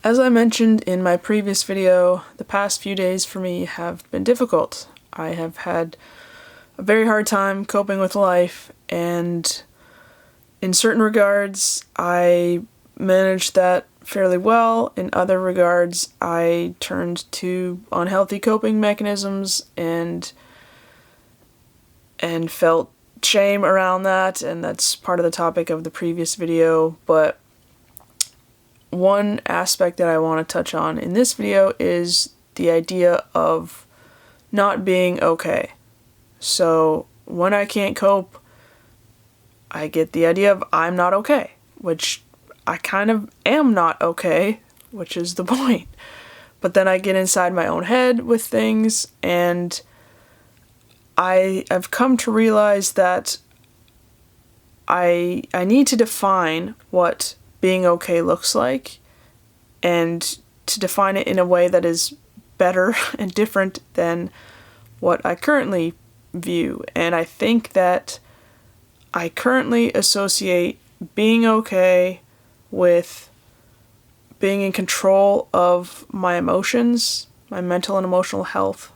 As I mentioned in my previous video, the past few days for me have been difficult. I have had a very hard time coping with life, and in certain regards, I managed that fairly well. In other regards, I turned to unhealthy coping mechanisms and felt shame around that, and that's part of the topic of the previous video. But one aspect that I want to touch on in this video is the idea of not being okay. So when I can't cope, I get the idea of I'm not okay, which I kind of am not okay, which is the point. But then I get inside my own head with things, and I've come to realize that I need to define what being okay looks like, and to define it in a way that is better and different than what I currently view. And I think that I currently associate being okay with being in control of my emotions, my mental and emotional health.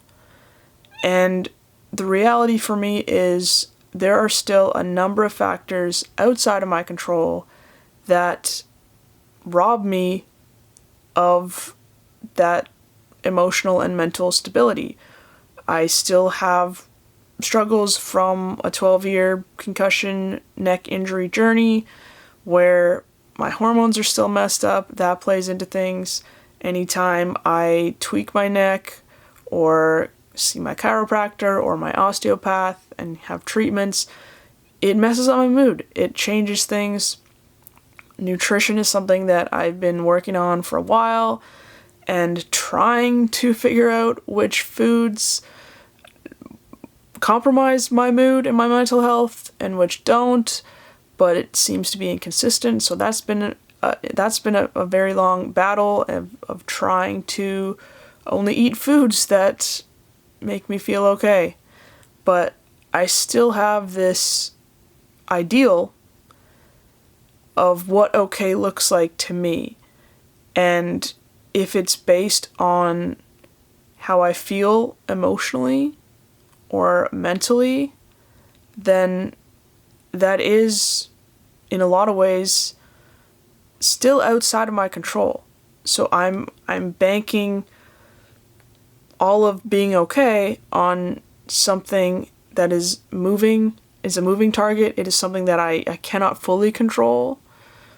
And the reality for me is there are still a number of factors outside of my control that rob me of that emotional and mental stability. I still have struggles from a 12-year concussion neck injury journey where my hormones are still messed up. That plays into things. Anytime I tweak my neck or see my chiropractor or my osteopath and have treatments, it messes up my mood. It changes things. Nutrition is something that I've been working on for a while and trying to figure out which foods compromise my mood and my mental health and which don't, but it seems to be inconsistent. So that's been a very long battle of trying to only eat foods that make me feel okay. But I still have this ideal of what okay looks like to me. And if it's based on how I feel emotionally or mentally, then that is, in a lot of ways, still outside of my control. So I'm banking all of being okay on something that is a moving target. It is something that I cannot fully control.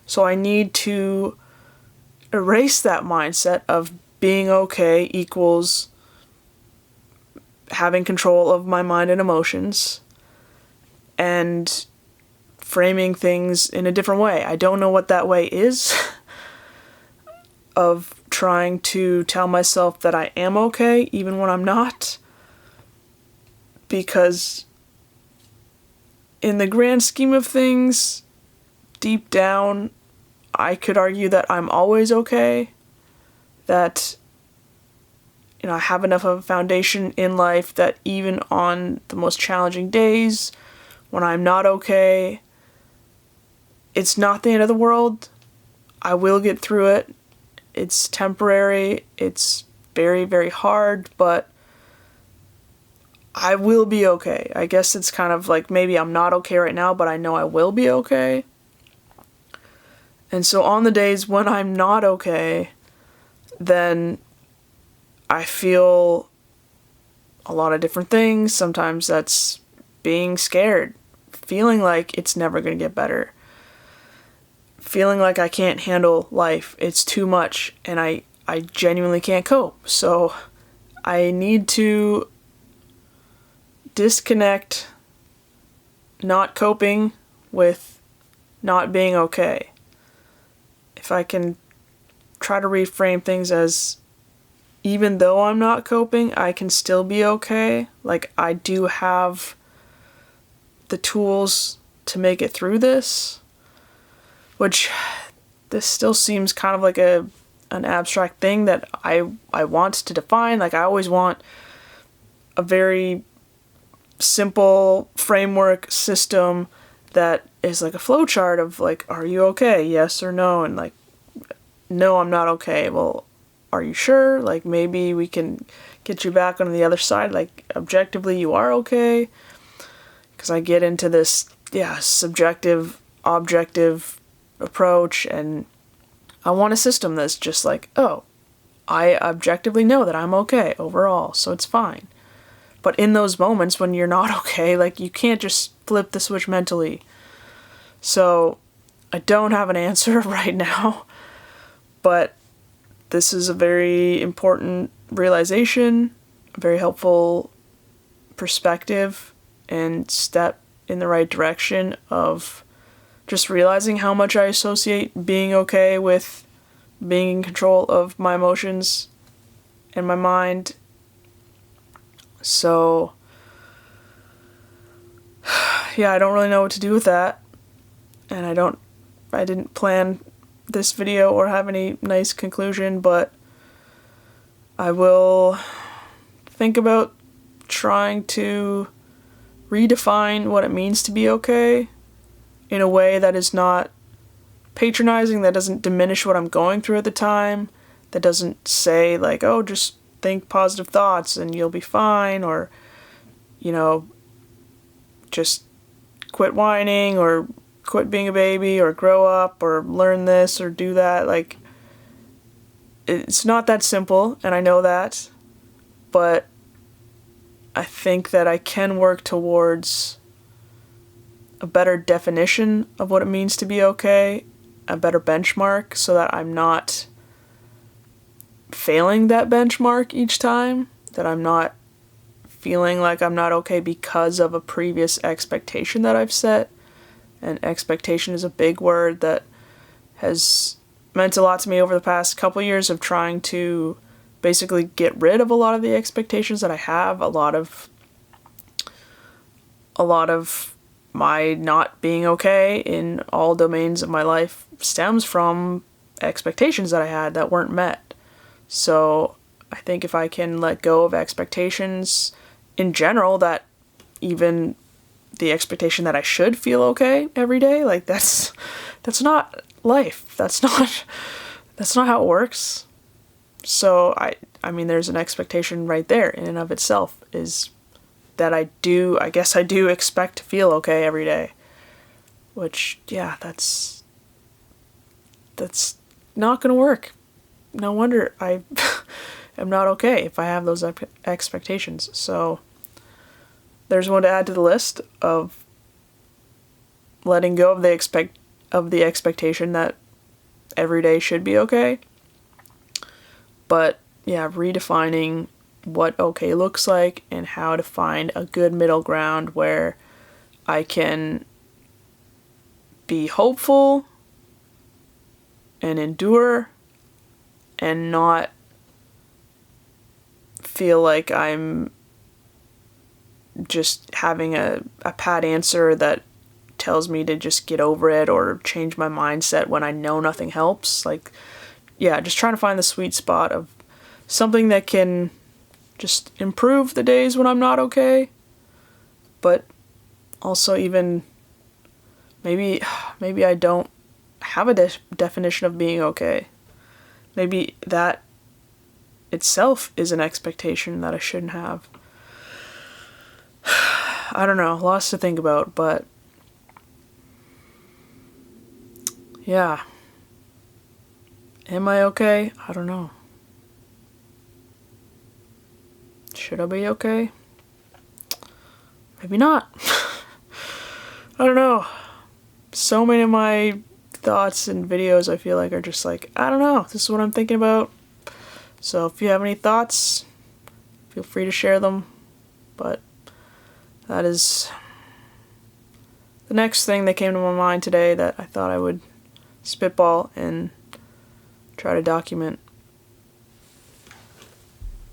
So I need to erase that mindset of being okay equals having control of my mind and emotions and framing things in a different way. I don't know what that way is of trying to tell myself that I am okay even when I'm not, because in the grand scheme of things, deep down, I could argue that I'm always okay, that I have enough of a foundation in life that even on the most challenging days, when I'm not okay, it's not the end of the world. I will get through it. It's temporary. It's very, very hard, but I will be okay. I guess it's kind of like maybe I'm not okay right now, but I know I will be okay. And so on the days when I'm not okay, then I feel a lot of different things. Sometimes that's being scared, feeling like it's never going to get better, feeling like I can't handle life. It's too much, and I genuinely can't cope. So I need to disconnect not coping with not being okay. If I can try to reframe things as, even though I'm not coping, I can still be okay. Like, I do have the tools to make it through this, which this still seems kind of like an abstract thing that I want to define. Like, I always want a very simple framework system that is like a flowchart of like, are you okay? Yes or no? And like, no, I'm not okay. Well, are you sure? Like, maybe we can get you back on the other side. Like, objectively, you are okay. Because I get into this, subjective, objective approach, and I want a system that's just like, oh, I objectively know that I'm okay overall, so it's fine. But in those moments when you're not okay, like, you can't just flip the switch mentally. So I don't have an answer right now, but this is a very important realization, a very helpful perspective and step in the right direction of just realizing how much I associate being okay with being in control of my emotions and my mind. So, yeah, I don't really know what to do with that. And I didn't plan this video or have any nice conclusion, but I will think about trying to redefine what it means to be okay in a way that is not patronizing, that doesn't diminish what I'm going through at the time, that doesn't say like, oh, just think positive thoughts and you'll be fine, or, just quit whining, or quit being a baby, or grow up, or learn this, or do that. Like, it's not that simple, and I know that, but I think that I can work towards a better definition of what it means to be okay, a better benchmark, so that I'm not failing that benchmark each time, that I'm not feeling like I'm not okay because of a previous expectation that I've set. And expectation is a big word that has meant a lot to me over the past couple years of trying to basically get rid of a lot of the expectations that I have. A lot of my not being okay in all domains of my life stems from expectations that I had that weren't met. So I think if I can let go of expectations in general, that even the expectation that I should feel okay every day, like that's not life. That's not how it works. So I mean there's an expectation right there in and of itself, is that I guess I do expect to feel okay every day. Which, that's not gonna work. No wonder I am not okay if I have those expectations. So there's one to add to the list of letting go of the expectation that every day should be okay. But redefining what okay looks like and how to find a good middle ground where I can be hopeful and endure and not feel like I'm just having a pat answer that tells me to just get over it or change my mindset when I know nothing helps. Like, just trying to find the sweet spot of something that can just improve the days when I'm not okay, but also even maybe I don't have a definition of being okay. Maybe that itself is an expectation that I shouldn't have. I don't know, lots to think about, but am I okay? I don't know. Should I be okay? Maybe not. I don't know. So many of my thoughts and videos I feel like are just like, I don't know, this is what I'm thinking about. So if you have any thoughts, feel free to share them. But that is the next thing that came to my mind today that I thought I would spitball and try to document.